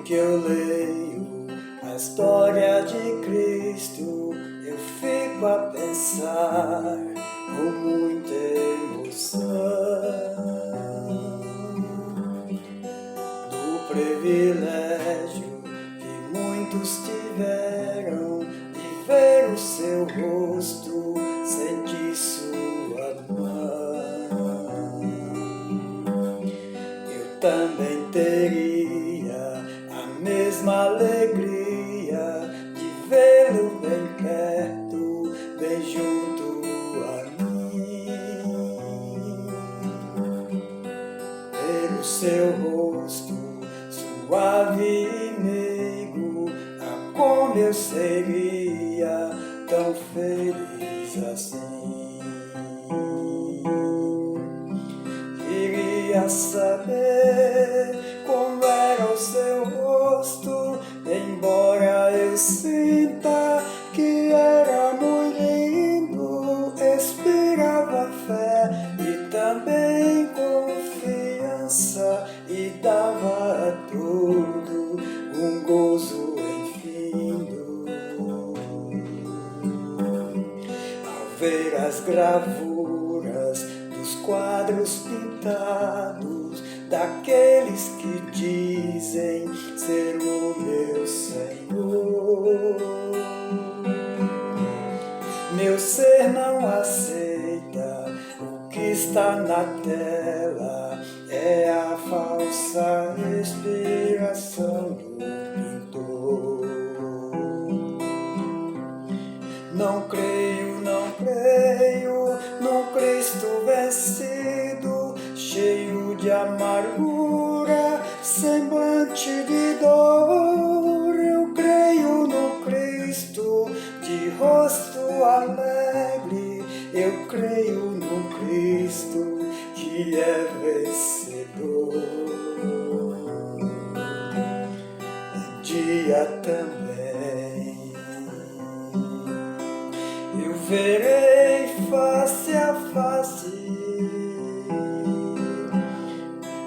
que eu leio a história de Cristo, eu fico a pensar com muita emoção do privilégio que muitos tiveram de ver o seu rosto, sentir sua mão. Eu também teria a mesma alegria de vê-lo bem perto, bem junto a mim. Ver o seu rosto suave e meigo, como eu seria tão feliz assim. Queria saber como era o seu rosto, embora eu sinta que era muito lindo, inspirava fé e também confiança e dava a tudo um gozo infindo. Ao ver as gravuras dos quadros pintados daqueles que dizem ser o meu Senhor, meu ser não aceita o que está na tela, é a falsa inspiração do pintor. Não creio num Cristo vencido, cheio de amargura, semblante de dor. Eu creio no Cristo de rosto alegre, eu creio no Cristo que é vencedor. Um dia também eu verei face a face,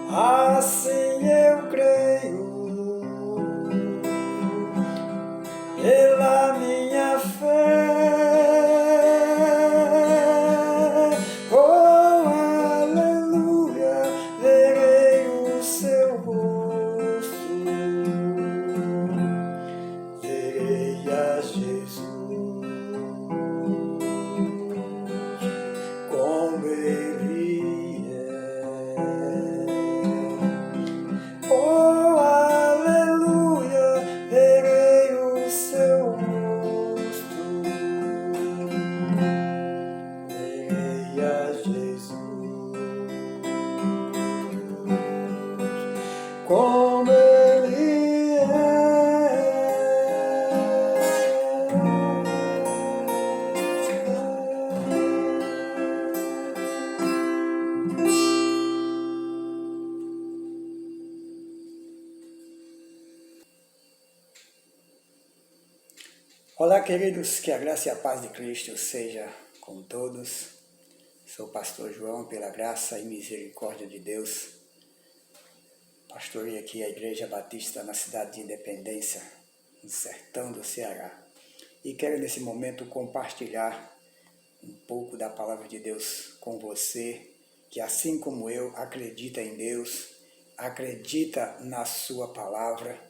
assim eu creio, pela minha fé. Oh, aleluia, verei o seu rosto, verei a Jesus. Como ele é. Oh, aleluia, verei o seu rosto, verei a Jesus. Como ele é. Olá, queridos, que a graça e a paz de Cristo seja com todos. Sou o pastor João, pela graça e misericórdia de Deus. Pastorei aqui a Igreja Batista na cidade de Independência, no sertão do Ceará. E quero nesse momento compartilhar um pouco da palavra de Deus com você, que assim como eu acredita em Deus, acredita na sua palavra.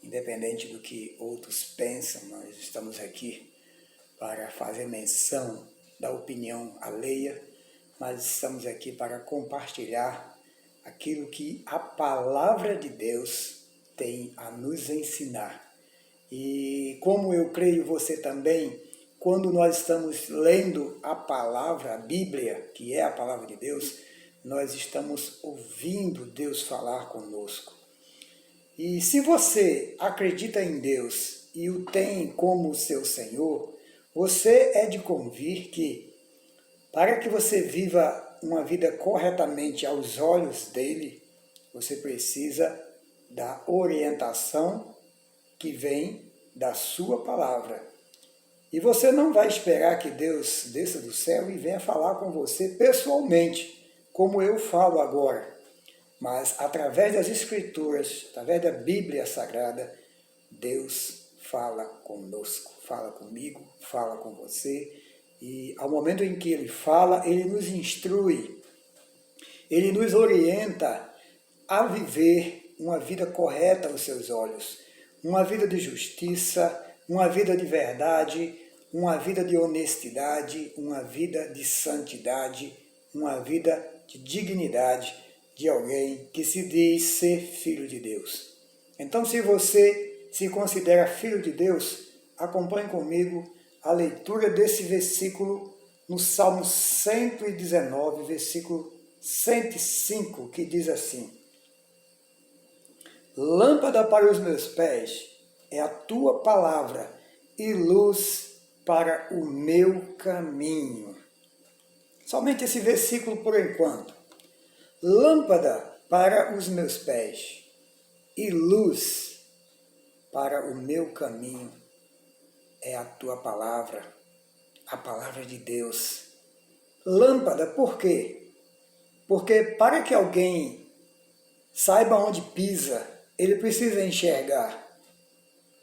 Independente do que outros pensam, nós estamos aqui para fazer menção da opinião alheia, mas estamos aqui para compartilhar aquilo que a palavra de Deus tem a nos ensinar. E como eu creio você também, quando nós estamos lendo a palavra, a Bíblia, que é a palavra de Deus, nós estamos ouvindo Deus falar conosco. E se você acredita em Deus e o tem como seu Senhor, você é de convir que, para que você viva uma vida corretamente aos olhos dele, você precisa da orientação que vem da sua palavra. E você não vai esperar que Deus desça do céu e venha falar com você pessoalmente, como eu falo agora. mas através das Escrituras, através da Bíblia Sagrada, Deus fala conosco, fala comigo, fala com você, e ao momento em que Ele fala, Ele nos instrui, Ele nos orienta a viver uma vida correta aos seus olhos, uma vida de justiça, uma vida de verdade, uma vida de honestidade, uma vida de santidade, uma vida de dignidade de alguém que se diz ser filho de Deus. Então, se você se considera filho de Deus, acompanhe comigo a leitura desse versículo no Salmo 119, versículo 105, que diz assim: Lâmpada para os meus pés é a tua palavra e luz para o meu caminho. Somente esse versículo por enquanto. Lâmpada para os meus pés e luz para o meu caminho é a tua palavra, a palavra de Deus. Lâmpada, por quê? Porque para que alguém saiba onde pisa, ele precisa enxergar.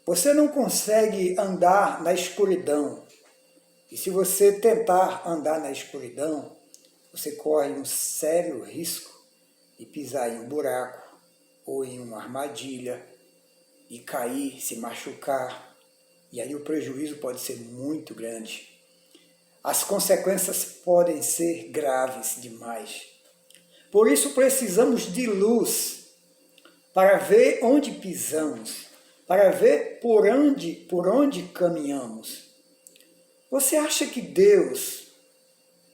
Você não consegue andar na escuridão. E se você tentar andar na escuridão, você corre um sério risco de pisar em um buraco ou em uma armadilha e cair, se machucar. E aí o prejuízo pode ser muito grande. As consequências podem ser graves demais. Por isso precisamos de luz para ver onde pisamos, para ver por onde caminhamos. Você acha que Deus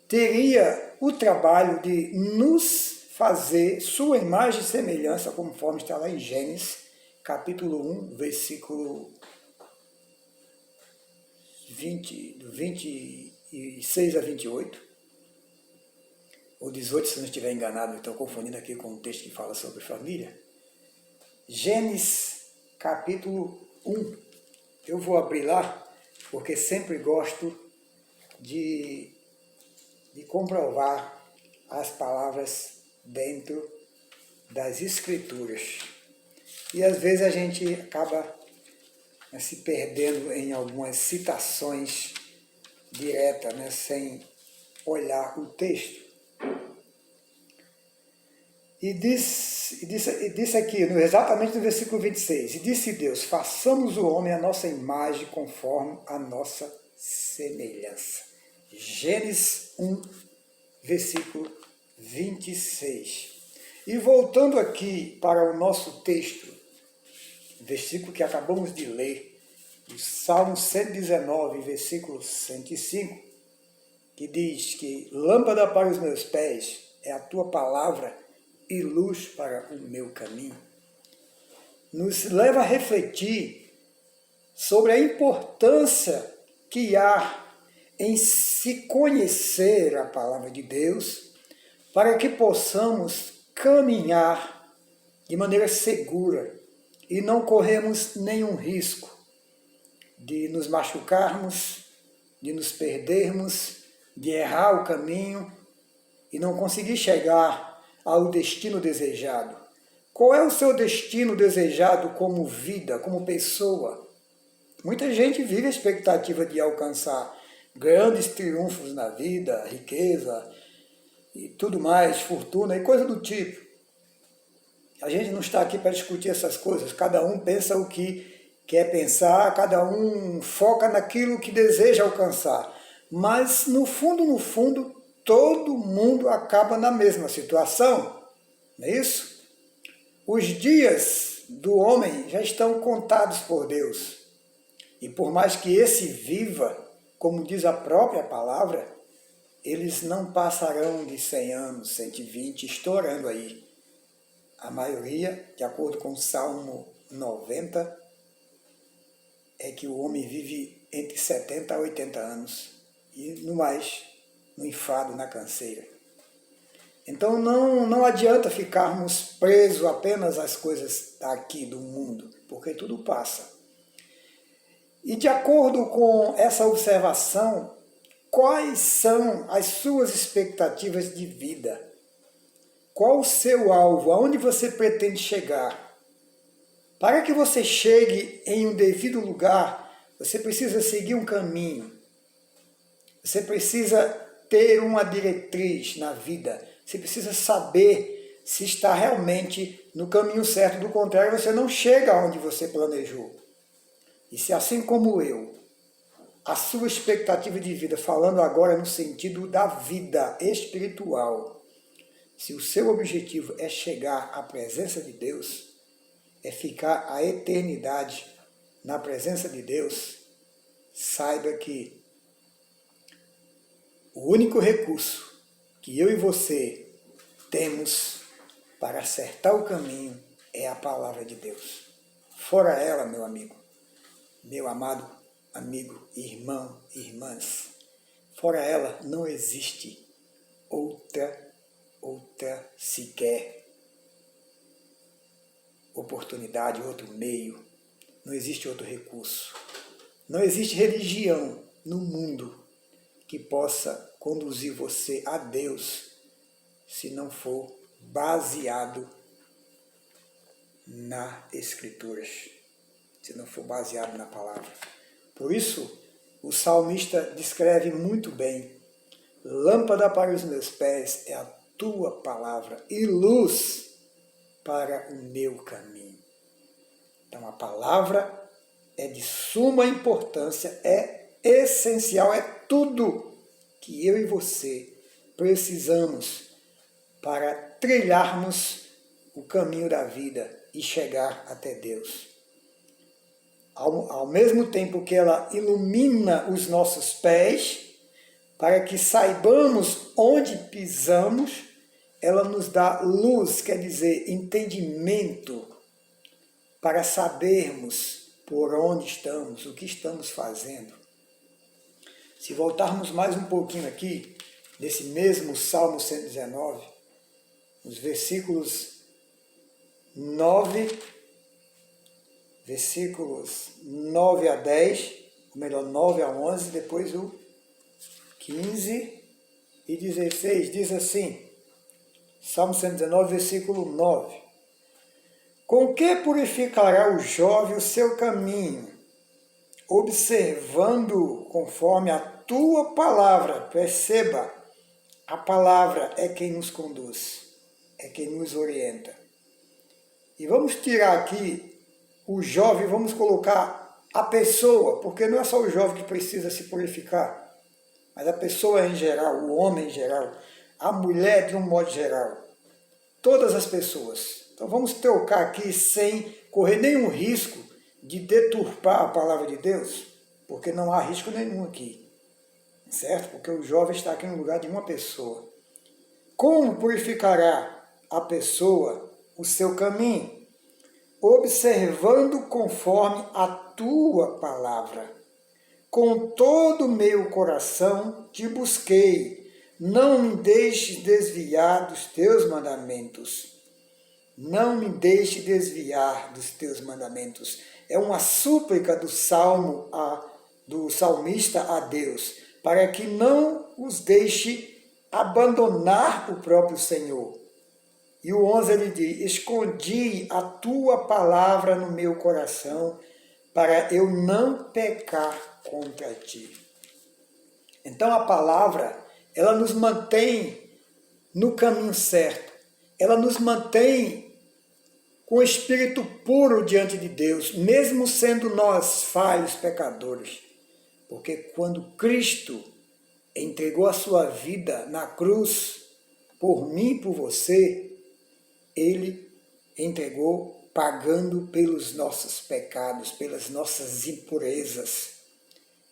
teria o trabalho de nos fazer sua imagem e semelhança, conforme está lá em Gênesis, capítulo 1, versículo 26 a 28, ou 18, se não estiver enganado, estou confundindo aqui com um texto que fala sobre família. Gênesis, capítulo 1. Eu vou abrir lá, porque sempre gosto de comprovar as palavras dentro das Escrituras. E às vezes a gente acaba se perdendo em algumas citações diretas, sem olhar o texto. E disse aqui, exatamente no versículo 26, e disse Deus, façamos o homem a nossa imagem conforme a nossa semelhança. Gênesis 1, versículo 26. E voltando aqui para o nosso texto, versículo que acabamos de ler, o Salmo 119, versículo 105, que diz que lâmpada para os meus pés é a tua palavra e luz para o meu caminho, nos leva a refletir sobre a importância que há em se conhecer a palavra de Deus, para que possamos caminhar de maneira segura e não corremos nenhum risco de nos machucarmos, de nos perdermos, de errar o caminho e não conseguir chegar ao destino desejado. Qual é o seu destino desejado como vida, como pessoa? Muita gente vive a expectativa de alcançar grandes triunfos na vida, riqueza e tudo mais, fortuna e coisa do tipo. A gente não está aqui para discutir essas coisas, cada um pensa o que quer pensar, cada um foca naquilo que deseja alcançar. Mas no fundo, todo mundo acaba na mesma situação, não é isso? Os dias do homem já estão contados por Deus. E por mais que esse viva, como diz a própria palavra, eles não passarão de 100 anos, 120, estourando aí. A maioria, de acordo com o Salmo 90, é que o homem vive entre 70 a 80 anos. E no mais, no enfado, na canseira. Então não adianta ficarmos presos apenas às coisas aqui do mundo, porque tudo passa. E de acordo com essa observação, quais são as suas expectativas de vida? qual o seu alvo, aonde você pretende chegar. Para que você chegue em um devido lugar, você precisa seguir um caminho. Você precisa ter uma diretriz na vida. Você precisa saber se está realmente no caminho certo. Do contrário, você não chega aonde você planejou. E se assim como eu, a sua expectativa de vida, falando agora no sentido da vida espiritual, se o seu objetivo é chegar à presença de Deus, é ficar a eternidade na presença de Deus, saiba que o único recurso que eu e você temos para acertar o caminho é a palavra de Deus. Fora ela, meu amigo, meu amado amigo, irmão, irmãs, fora ela não existe outra sequer oportunidade, outro meio, não existe outro recurso. Não existe religião no mundo que possa conduzir você a Deus se não for baseado nas Escrituras, se não for baseado na palavra. Por isso, o salmista descreve muito bem: lâmpada para os meus pés é a tua palavra e luz para o meu caminho. Então a palavra é de suma importância, é essencial, é tudo que eu e você precisamos para trilharmos o caminho da vida e chegar até Deus. Ao mesmo tempo que ela ilumina os nossos pés, para que saibamos onde pisamos, ela nos dá luz, quer dizer, entendimento, para sabermos por onde estamos, o que estamos fazendo. Se voltarmos mais um pouquinho aqui, nesse mesmo Salmo 119, os versículos 9 a 10, ou melhor, 9 a 11, depois o 15 e 16, diz assim, Salmo 119, versículo 9. Com que purificará o jovem o seu caminho, observando conforme a tua palavra? Perceba, a palavra é quem nos conduz, é quem nos orienta. E vamos tirar aqui o jovem, vamos colocar a pessoa, porque não é só o jovem que precisa se purificar, mas a pessoa em geral, o homem em geral, a mulher de um modo geral, todas as pessoas. Então vamos trocar aqui sem correr nenhum risco de deturpar a palavra de Deus, porque não há risco nenhum aqui, certo? Porque o jovem está aqui no lugar de uma pessoa. Como purificará a pessoa o seu caminho? Observando conforme a tua palavra. Com todo o meu coração te busquei, não me deixes desviar dos teus mandamentos. Não me deixe desviar dos teus mandamentos. É uma súplica do salmista a Deus, para que não os deixe abandonar o próprio Senhor. E o 11 ele diz, escondi a tua palavra no meu coração, para eu não pecar contra ti. Então a palavra, ela nos mantém no caminho certo, ela nos mantém com o espírito puro diante de Deus, mesmo sendo nós falhos pecadores. Porque quando Cristo entregou a sua vida na cruz, por mim e por você, Ele entregou pagando pelos nossos pecados, pelas nossas impurezas.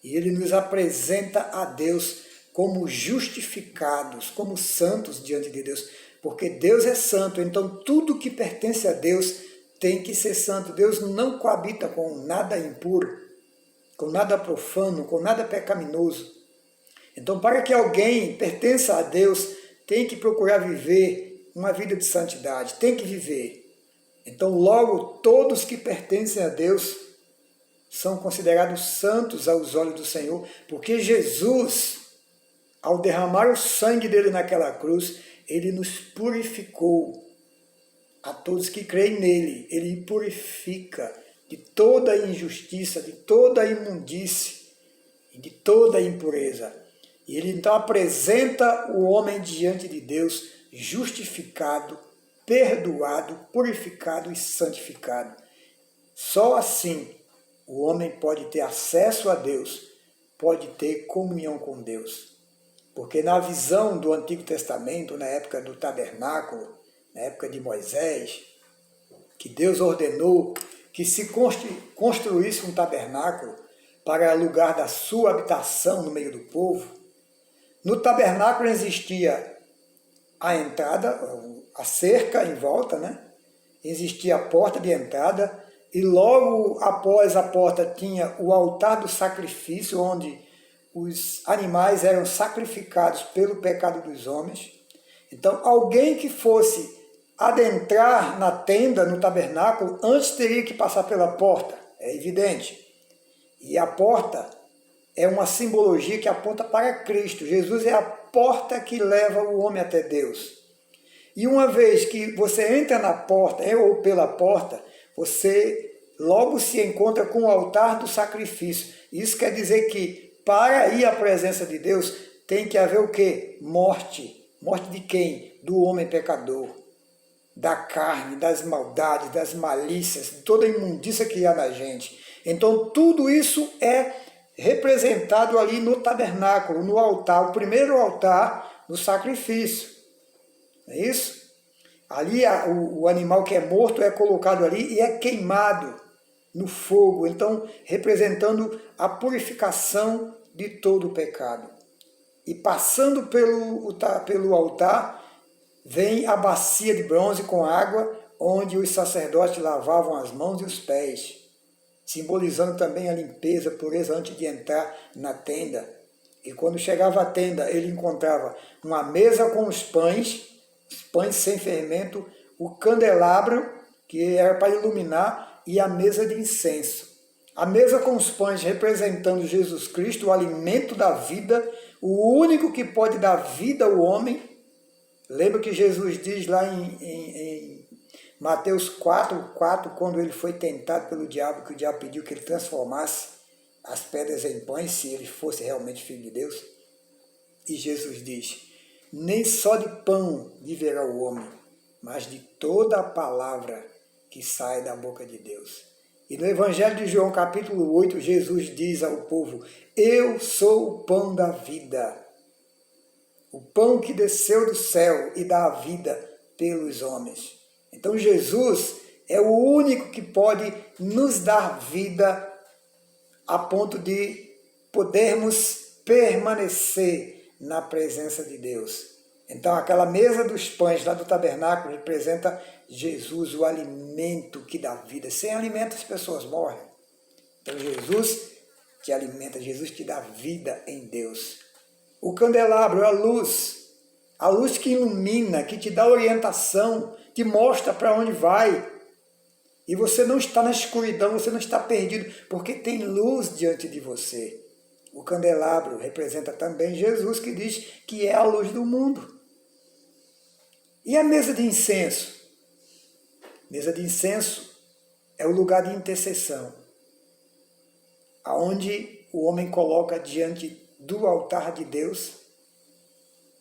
E Ele nos apresenta a Deus como justificados, como santos diante de Deus, porque Deus é santo, então tudo que pertence a Deus tem que ser santo. Deus não coabita com nada impuro, com nada profano, com nada pecaminoso. Então, para que alguém pertença a Deus, tem que procurar viver uma vida de santidade, tem que viver. Então, logo, todos que pertencem a Deus são considerados santos aos olhos do Senhor, porque Jesus, ao derramar o sangue dele naquela cruz, ele nos purificou. A todos que creem nele, ele purifica de toda injustiça, de toda imundície e de toda impureza. E ele então apresenta o homem diante de Deus justificado, perdoado, purificado e santificado. Só assim o homem pode ter acesso a Deus, pode ter comunhão com Deus. Porque na visão do Antigo Testamento, na época do tabernáculo, na época de Moisés, que Deus ordenou que se construísse um tabernáculo para lugar da sua habitação no meio do povo, no tabernáculo existia a entrada, a cerca em volta, né? Existia a porta de entrada e logo após a porta tinha o altar do sacrifício, onde os animais eram sacrificados pelo pecado dos homens. Então, alguém que fosse adentrar na tenda, no tabernáculo, antes teria que passar pela porta, é evidente. E a porta é uma simbologia que aponta para Cristo. Jesus é a porta que leva o homem até Deus. E uma vez que você entra na porta, ou pela porta, você logo se encontra com o altar do sacrifício. Isso quer dizer que para ir à presença de Deus tem que haver o quê? Morte. Morte de quem? Do homem pecador. Da carne, das maldades, das malícias, de toda a imundícia que há na gente. Então tudo isso é representado ali no tabernáculo, no altar, o primeiro altar do sacrifício. Não é isso? Ali o animal que é morto é colocado ali e é queimado no fogo, então representando a purificação de todo o pecado. E passando pelo altar, vem a bacia de bronze com água, onde os sacerdotes lavavam as mãos e os pés, simbolizando também a limpeza, a pureza antes de entrar na tenda. E quando chegava à tenda, ele encontrava uma mesa com os pães sem fermento, o candelabro, que era para iluminar, e a mesa de incenso. A mesa com os pães representando Jesus Cristo, o alimento da vida, o único que pode dar vida ao homem. Lembra que Jesus diz lá em Mateus 4, quando ele foi tentado pelo diabo, que o diabo pediu que ele transformasse as pedras em pães, se ele fosse realmente filho de Deus? E Jesus diz: nem só de pão viverá o homem, mas de toda a palavra que sai da boca de Deus. E no Evangelho de João, capítulo 8, Jesus diz ao povo: eu sou o pão da vida, o pão que desceu do céu e dá a vida pelos homens. Então Jesus é o único que pode nos dar vida a ponto de podermos permanecer na presença de Deus. Então aquela mesa dos pães lá do tabernáculo representa Jesus, o alimento que dá vida. Sem alimento as pessoas morrem. Então Jesus te alimenta, Jesus te dá vida em Deus. O candelabro é a luz que ilumina, que te dá orientação, te mostra para onde vai. E você não está na escuridão, você não está perdido, porque tem luz diante de você. O candelabro representa também Jesus, que diz que é a luz do mundo. E a mesa de incenso? Mesa de incenso é o lugar de intercessão, aonde o homem coloca diante do altar de Deus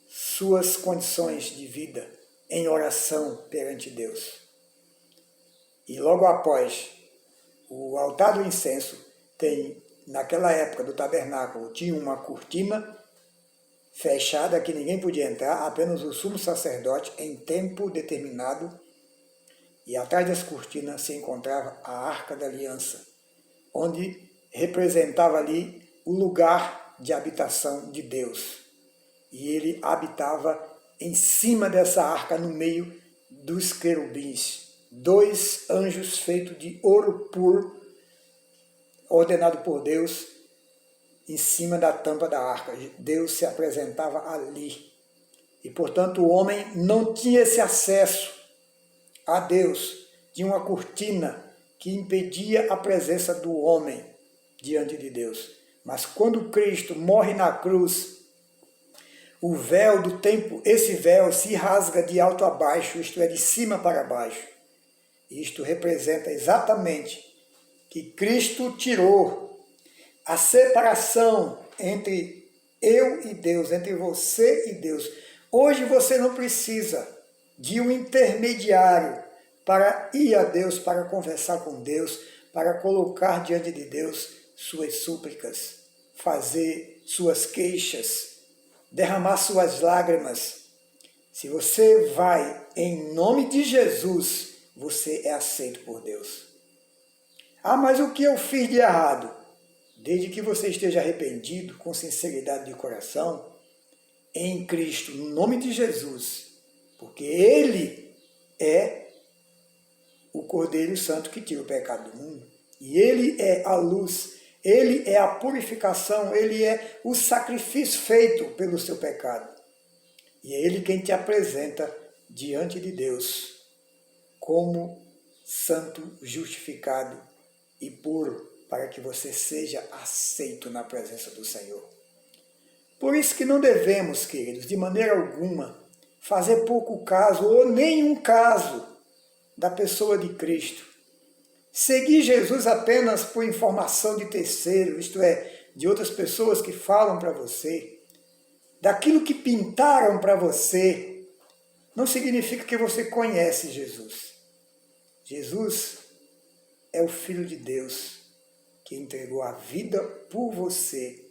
suas condições de vida em oração perante Deus. E logo após o altar do incenso, tem, naquela época do tabernáculo, tinha uma cortina fechada que ninguém podia entrar, apenas o sumo sacerdote em tempo determinado, e atrás das cortinas se encontrava a Arca da Aliança, onde representava ali o lugar de habitação de Deus. E ele habitava em cima dessa arca, no meio dos querubins, 2 anjos feitos de ouro puro, ordenado por Deus, em cima da tampa da arca. Deus se apresentava ali. E, portanto, o homem não tinha esse acesso a Deus. Tinha uma cortina que impedia a presença do homem diante de Deus. Mas quando Cristo morre na cruz, o véu do templo, esse véu se rasga de alto a baixo, isto é, de cima para baixo. Isto representa exatamente que Cristo tirou a separação entre eu e Deus, entre você e Deus. Hoje você não precisa de um intermediário para ir a Deus, para conversar com Deus, para colocar diante de Deus suas súplicas, fazer suas queixas, derramar suas lágrimas. Se você vai em nome de Jesus, você é aceito por Deus. Ah, mas o que eu fiz de errado? Desde que você esteja arrependido, com sinceridade de coração, em Cristo, no nome de Jesus, porque Ele é o Cordeiro Santo que tira o pecado do mundo, e Ele é a luz, Ele é a purificação, Ele é o sacrifício feito pelo seu pecado. E é Ele quem te apresenta diante de Deus como santo, justificado e puro, para que você seja aceito na presença do Senhor. Por isso que não devemos, queridos, de maneira alguma, fazer pouco caso ou nenhum caso da pessoa de Cristo. Seguir Jesus apenas por informação de terceiro, isto é, de outras pessoas que falam para você, daquilo que pintaram para você, não significa que você conhece Jesus. Jesus é o Filho de Deus que entregou a vida por você,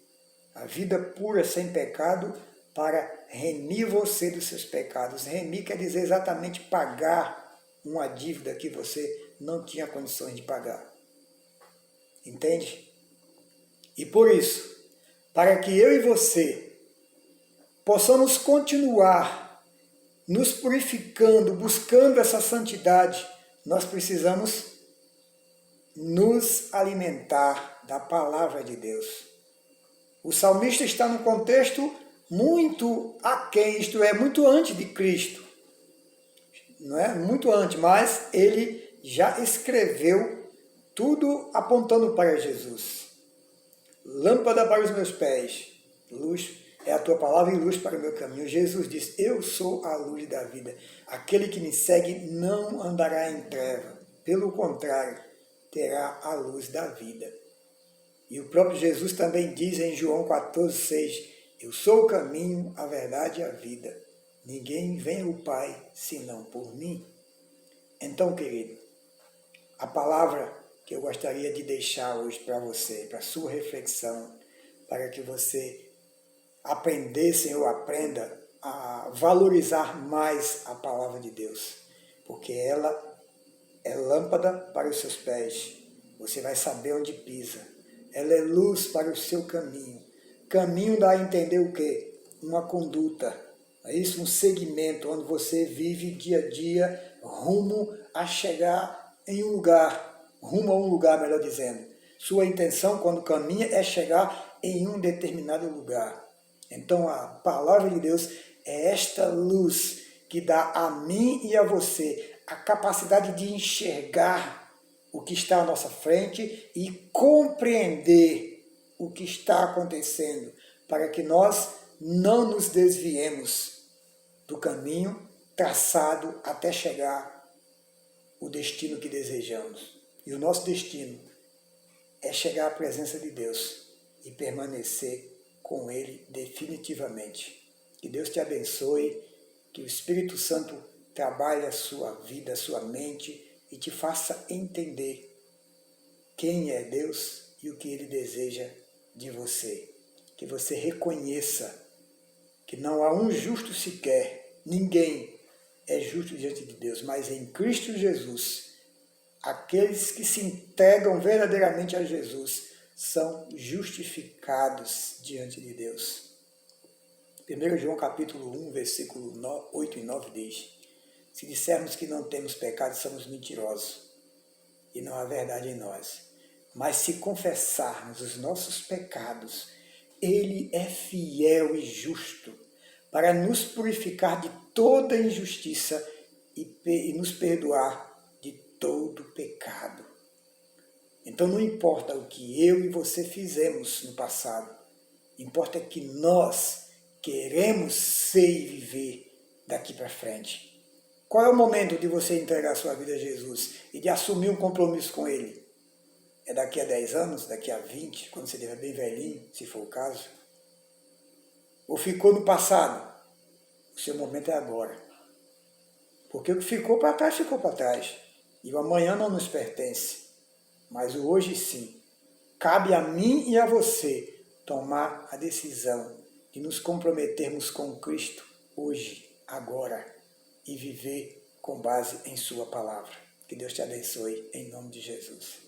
a vida pura, sem pecado, para remir você dos seus pecados. Remir quer dizer exatamente pagar uma dívida que você não tinha condições de pagar. Entende? E por isso, para que eu e você possamos continuar nos purificando, buscando essa santidade, nós precisamos nos alimentar da palavra de Deus. O salmista está num contexto muito aquém, isto é, muito antes de Cristo. Não é? Muito antes, mas ele já escreveu tudo apontando para Jesus. Lâmpada para os meus pés, luz é a tua palavra e luz para o meu caminho. Jesus diz, eu sou a luz da vida. Aquele que me segue não andará em treva. Pelo contrário, terá a luz da vida. E o próprio Jesus também diz em João 14,6, eu sou o caminho, a verdade e a vida. Ninguém vem ao Pai senão por mim. Então, querido, a palavra que eu gostaria de deixar hoje para você, para a sua reflexão, para que você aprendesse ou aprenda a valorizar mais a palavra de Deus, porque ela é lâmpada para os seus pés, você vai saber onde pisa. Ela é luz para o seu caminho. Caminho dá a entender o quê? Uma conduta, é isso? Um segmento onde você vive dia a dia rumo a chegar em um lugar, rumo a um lugar, melhor dizendo. Sua intenção quando caminha é chegar em um determinado lugar. Então a palavra de Deus é esta luz que dá a mim e a você a capacidade de enxergar o que está à nossa frente e compreender o que está acontecendo, para que nós não nos desviemos do caminho traçado até chegar o destino que desejamos. E o nosso destino é chegar à presença de Deus e permanecer com Ele definitivamente. Que Deus te abençoe, que o Espírito Santo trabalhe a sua vida, a sua mente e te faça entender quem é Deus e o que Ele deseja de você. Que você reconheça que não há um justo sequer, ninguém é justo diante de Deus, mas em Cristo Jesus, aqueles que se entregam verdadeiramente a Jesus são justificados diante de Deus. 1 João capítulo 1, versículo 8 e 9 diz, se dissermos que não temos pecado, somos mentirosos e não há verdade em nós. Mas se confessarmos os nossos pecados, Ele é fiel e justo para nos purificar de toda injustiça e nos perdoar de todo pecado. Então não importa o que eu e você fizemos no passado, importa que nós queremos ser e viver daqui para frente. Qual é o momento de você entregar a sua vida a Jesus e de assumir um compromisso com Ele? É daqui a 10 anos, daqui a 20, quando você estiver bem velhinho, se for o caso? Ou ficou no passado? O seu momento é agora. Porque o que ficou para trás, ficou para trás. E o amanhã não nos pertence. Mas o hoje sim. Cabe a mim e a você tomar a decisão de nos comprometermos com Cristo hoje, agora, e viver com base em sua palavra. Que Deus te abençoe, em nome de Jesus.